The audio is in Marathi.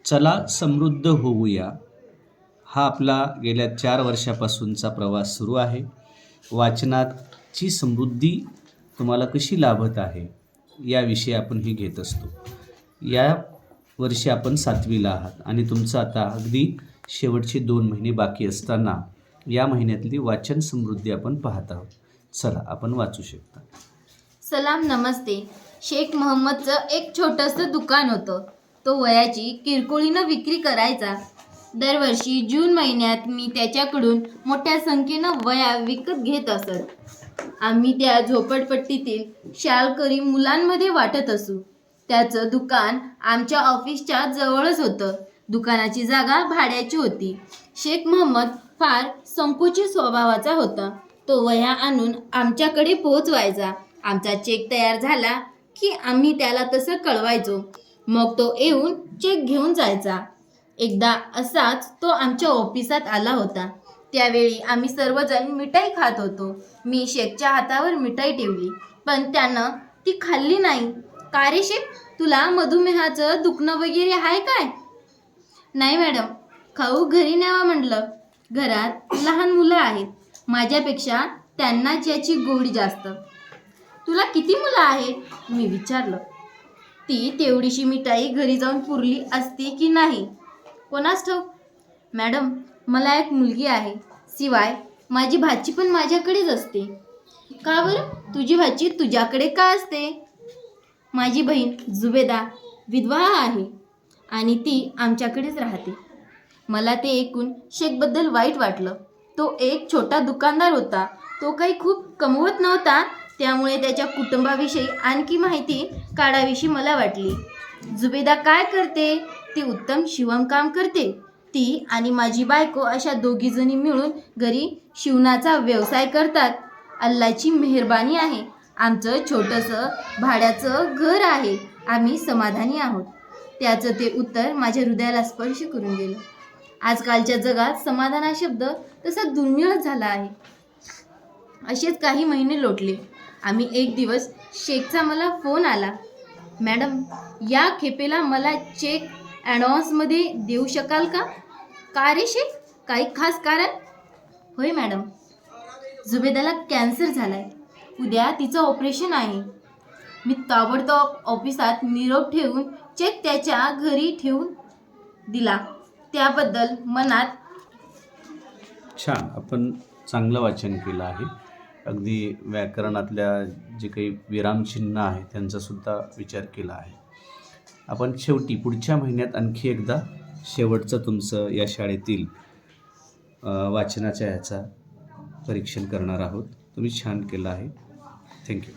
चला समृद्ध होऊया हा आपला गेल्या 4 वर्षापासूनचा प्रवास सुरू आहे. वाचनाची समृद्धी तुम्हाला कशी लाभत आहे याविषयी आपण हे घेत असतो. या वर्षी आपण 7वीला आहात आणि तुमचं आता अगदी शेवटचे 2 महिने बाकी असताना या महिन्यातली वाचन समृद्धी आपण पाहत आहोत. चला आपण वाचू शकता. सलाम नमस्ते. शेख मोहम्मदचं एक छोटंसं दुकान होतं. तो वयाची किरकोळीनं विक्री करायचा. दरवर्षी जून महिन्यात मी त्याच्याकडून मोठ्या संख्येनं वह्या विकत घेत असत. आम्ही त्या झोपडपट्टीतील शाळकरी मुलांमध्ये वाटत असू. त्याचं दुकान आमच्या ऑफिसच्या जवळच होतं. दुकानाची जागा भाड्याची होती. शेख मोहम्मद फार संकोची स्वभावाचा होता. तो वह्या आणून आमच्याकडे पोहोचवायचा. आमचा चेक तयार झाला की आम्ही त्याला तसं कळवायचो. मग तो येऊन चेक घेऊन जायचा. एकदा असाच तो आमच्या ऑफिसात आला होता. त्यावेळी आम्ही सर्वजण मिठाई खात होतो. मी शेखच्या हातावर मिठाई ठेवली, पण त्यानं ती खाल्ली नाही. का रे शेख, तुला मधुमेहाचं दुखणं वगैरे आहे काय? नाही मॅडम, खाऊ घरी न्यावा म्हटलं. घरात लहान मुलं आहेत. माझ्यापेक्षा त्यांनाच याची गोडी जास्त. तुला किती मुलं आहेत? मी विचारलं. ती तेवढीशी मिठाई घरी जाऊन पुरली असती की नाही कोणास ठाऊक. मॅडम, मला एक मुलगी आहे. शिवाय माझी भाची पण माझ्याकडेच असते. का बरं? तुझी भाची तुझ्याकडे का असते? माझी बहीण जुबेदा विधवा आहे आणि ती आमच्याकडेच राहते. मला ते ऐकून शेखबद्दल वाईट वाटलं. तो एक छोटा दुकानदार होता. तो काही खूप कमवत नव्हता. त्यामुळे त्याच्या कुटुंबाविषयी आणखी माहिती काढावीशी मला वाटली. जुबेदा काय करते? ती उत्तम शिवणकाम करते. ती आणि माझी बायको अशा दोघीजणी मिळून घरी शिवणाचा व्यवसाय करतात. अल्लाची मेहरबानी आहे. आमचं छोटंसं भाड्याचं घर आहे. आम्ही समाधानी आहोत. त्याचं ते उत्तर माझ्या हृदयाला स्पर्श करून गेलं. आजकालच्या जगात समाधान हा शब्द तसा दुर्मिळच झाला आहे. असेच काही महिने लोटले. एक दिवस शेखचा मला फोन आला. मॅडम, या खेपेला मला चेक ॲडव्हान्समध्ये देऊ शकाल का? का रे शेख, काही खास कारण? होय मॅडम, जुबेदाला कॅन्सर झालाय. उद्या तिचं ऑपरेशन आहे. मी ताबडतोब ऑफिसात निरोप ठेवून चेक त्याच्या घरी ठेवून दिला. त्याबद्दल मनात छान, आपण चांगलं वाचन केलं आहे. अगदी व्याकरणातल्या जे काही विरामचिन्ह आहे त्यांचासुद्धा विचार केला आहे. आपण शेवटी पुढच्या महिन्यात आणखी एकदा शेवटचं तुमचं या शाळेतील वाचनाच्या ह्याचा परीक्षण करणार आहोत. तुम्ही छान केलं आहे. थँक्यू.